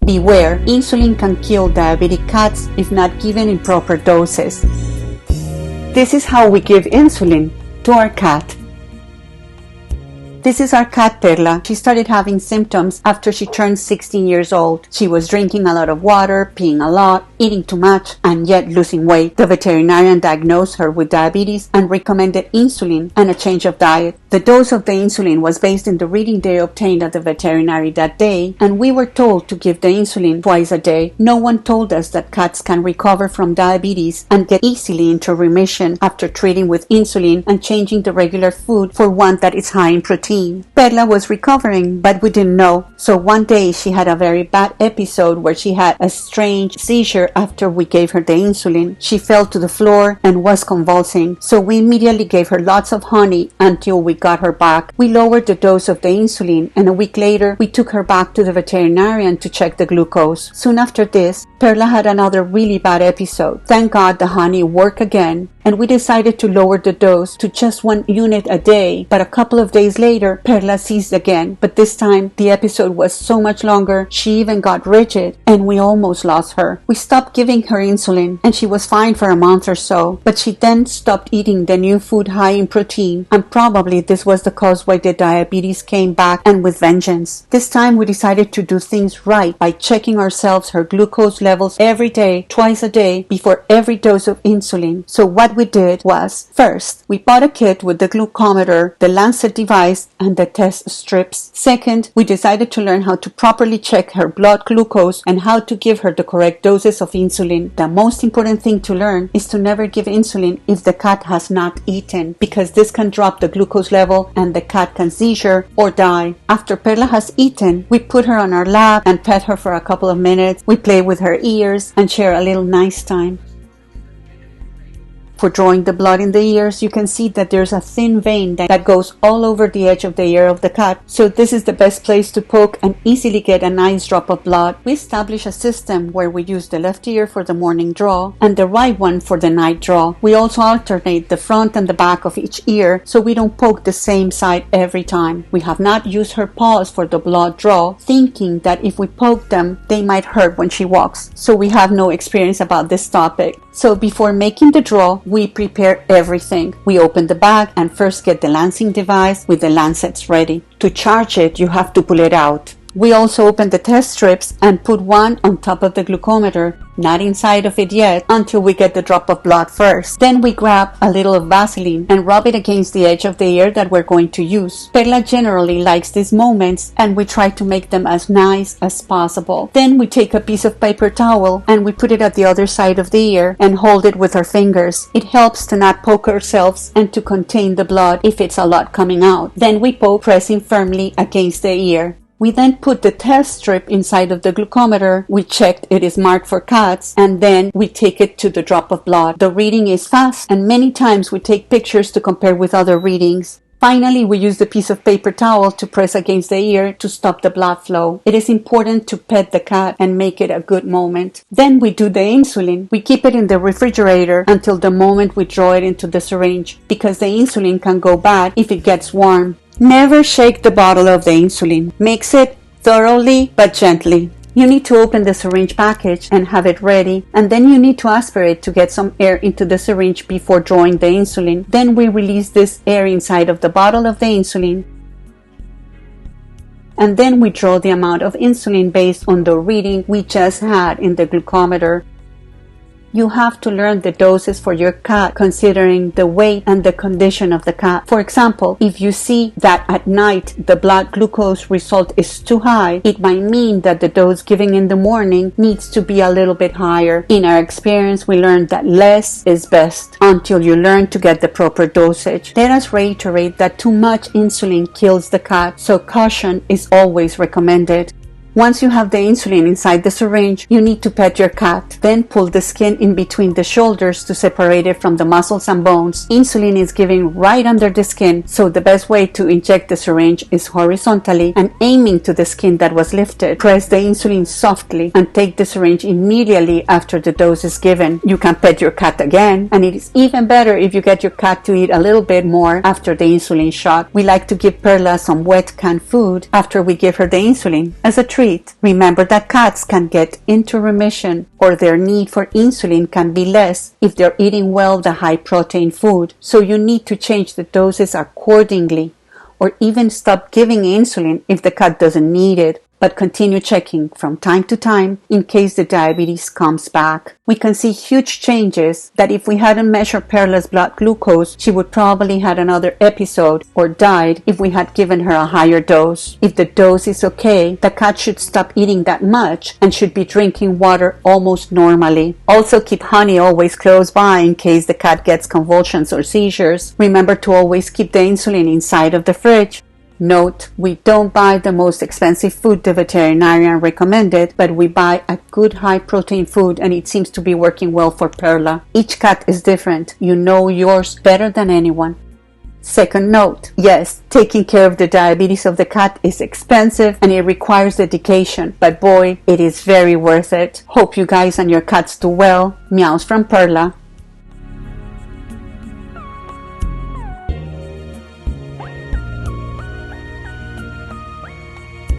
Beware, insulin can kill diabetic cats if not given in proper doses. This is how we give insulin to our cat. This is our cat Perla. She started having symptoms after she turned 16 years old. She was drinking a lot of water, peeing a lot, eating too much, and yet losing weight. The veterinarian diagnosed her with diabetes and recommended insulin and a change of diet. The dose of the insulin was based on the reading they obtained at the veterinary that day, and we were told to give the insulin twice a day. No one told us that cats can recover from diabetes and get easily into remission after treating with insulin and changing the regular food for one that is high in protein. Perla was recovering, but we didn't know. So one day she had a very bad episode where she had a strange seizure after we gave her the insulin. She fell to the floor and was convulsing. So we immediately gave her lots of honey until we got her back. We lowered the dose of the insulin, and a week later we took her back to the veterinarian to check the glucose. Soon after this, Perla had another really bad episode. Thank God the honey worked again, and we decided to lower the dose to just 1 unit a day. But a couple of days later, Perla seized again, but this time the episode was so much longer, she even got rigid, and we almost lost her. We stopped giving her insulin, and she was fine for a month or so, but she then stopped eating the new food high in protein, and probably this was the cause why the diabetes came back, and with vengeance. This time we decided to do things right by checking ourselves her glucose levels every day, twice a day, before every dose of insulin. So what we did was, first, we bought a kit with the glucometer, the Lancet device, and the test strips. Second, we decided to learn how to properly check her blood glucose and how to give her the correct doses of insulin. The most important thing to learn is to never give insulin if the cat has not eaten, because this can drop the glucose level and the cat can seizure or die. After Perla has eaten, we put her on our lap and pet her for a couple of minutes. We play with her ears and share a little nice time. For drawing the blood in the ears, you can see that there's a thin vein that goes all over the edge of the ear of the cat. So this is the best place to poke and easily get a nice drop of blood. We establish a system where we use the left ear for the morning draw and the right one for the night draw. We also alternate the front and the back of each ear so we don't poke the same side every time. We have not used her paws for the blood draw, thinking that if we poke them, they might hurt when she walks. So we have no experience about this topic. So before making the draw, we prepare everything. We open the bag and first get the lancing device with the lancets ready. To charge it, you have to pull it out. We also open the test strips and put one on top of the glucometer, not inside of it yet, until we get the drop of blood first. Then we grab a little of Vaseline and rub it against the edge of the ear that we're going to use. Perla generally likes these moments, and we try to make them as nice as possible. Then we take a piece of paper towel and we put it at the other side of the ear and hold it with our fingers. It helps to not poke ourselves and to contain the blood if it's a lot coming out. Then we poke, pressing firmly against the ear. We then put the test strip inside of the glucometer. We checked it is marked for cats, and then we take it to the drop of blood. The reading is fast, and many times we take pictures to compare with other readings. Finally, we use the piece of paper towel to press against the ear to stop the blood flow. It is important to pet the cat and make it a good moment. Then we do the insulin. We keep it in the refrigerator until the moment we draw it into the syringe, because the insulin can go bad if it gets warm. Never shake the bottle of the insulin. Mix it thoroughly but gently. You need to open the syringe package and have it ready, and then you need to aspirate to get some air into the syringe before drawing the insulin. Then we release this air inside of the bottle of the insulin, and then we draw the amount of insulin based on the reading we just had in the glucometer. You have to learn the doses for your cat considering the weight and the condition of the cat. For example, if you see that at night the blood glucose result is too high, it might mean that the dose given in the morning needs to be a little bit higher. In our experience, we learned that less is best until you learn to get the proper dosage. Let us reiterate that too much insulin kills the cat, so caution is always recommended. Once you have the insulin inside the syringe, you need to pet your cat. Then pull the skin in between the shoulders to separate it from the muscles and bones. Insulin is given right under the skin, so the best way to inject the syringe is horizontally and aiming to the skin that was lifted. Press the insulin softly and take the syringe immediately after the dose is given. You can pet your cat again, and it is even better if you get your cat to eat a little bit more after the insulin shot. We like to give Perla some wet canned food after we give her the insulin as a treat. treat. Remember that cats can get into remission, or their need for insulin can be less if they're eating well the high protein food, so you need to change the doses accordingly, or even stop giving insulin if the cat doesn't need it, but continue checking from time to time in case the diabetes comes back. We can see huge changes that if we hadn't measured Perla's blood glucose, she would probably had another episode or died if we had given her a higher dose. If the dose is okay, the cat should stop eating that much and should be drinking water almost normally. Also keep honey always close by in case the cat gets convulsions or seizures. Remember to always keep the insulin inside of the fridge. Note, we don't buy the most expensive food the veterinarian recommended, but we buy a good high protein food and it seems to be working well for Perla. Each cat is different. You know yours better than anyone. Second note, yes, taking care of the diabetes of the cat is expensive and it requires dedication, but boy, it is very worth it. Hope you guys and your cats do well. Meows from Perla.